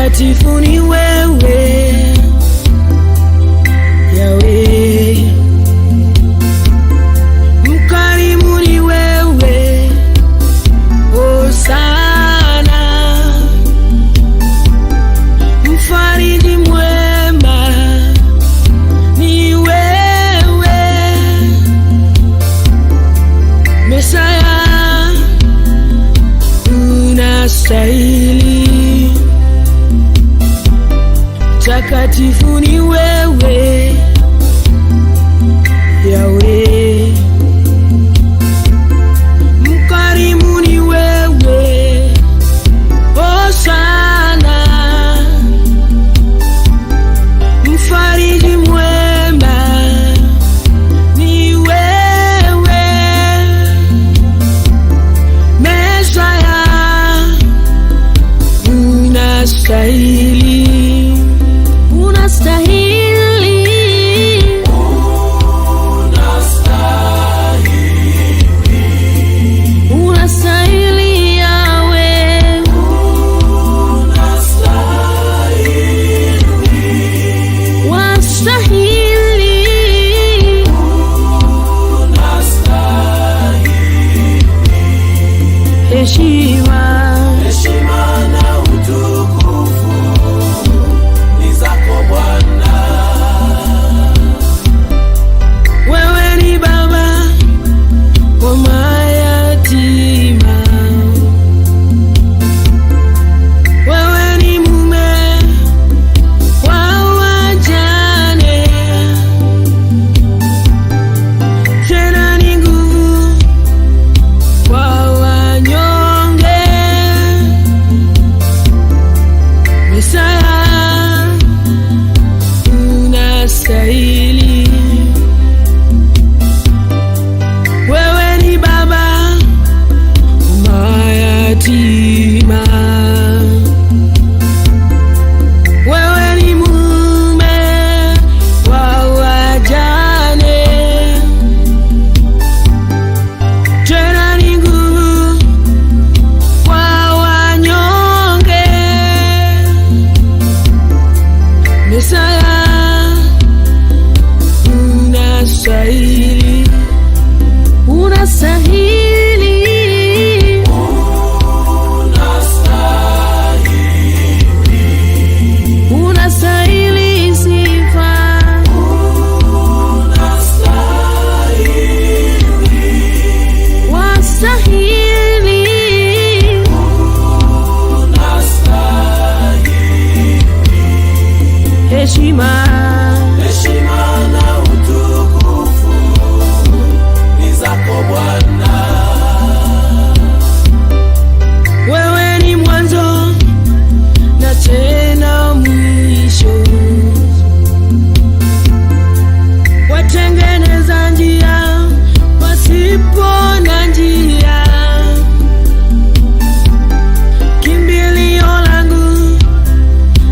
Mtakatifu ni wewe Yahweh, mkarimu ni wewe Hosana, mfariji mwema ni wewe Mesaya, unastahili. Mtakatifu ni wewe Yahweh, mkarimu ni wewe Hosana, mfariji mwema ni wewe Mesaya, unastahili. Heshima na utukufu ni zako Bwana. Wewe ni baba wa mayatima, wewe ni mume wa wajane, tena ni nguvu kwa wanyonge. Mesaya, unastahili. Wewe ni baba mayatima, wewe ni mume wa wajane, tena ni nguvu kwa wanyonge. Mesaya, unastahili. Unastahili. Unastahili sifa. Wastahili. Heshima na utukufu ni zako Bwana. wewe ni mwanzo na tena mwisho, watengeneza njia pasipo na njia, kimbilio langu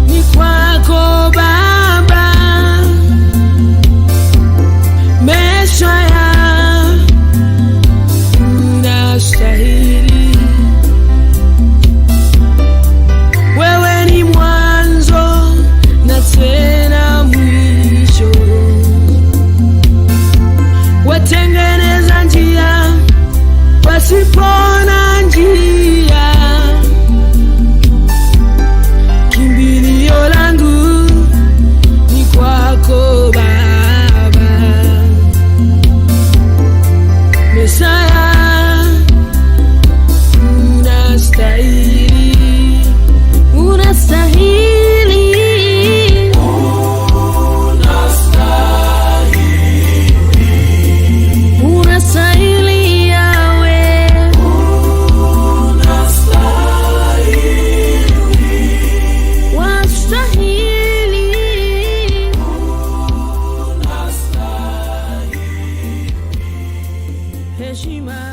ni kwako Baba Mesaya, unastahili. Wewe ni mwanzo na tena mwisho, watengeneza njia pasipo na njia, kimbilio langu ni kwako Baba Mesaya, unastahili. Unastahili. Unastahili Yahweh, wastahili. Heshima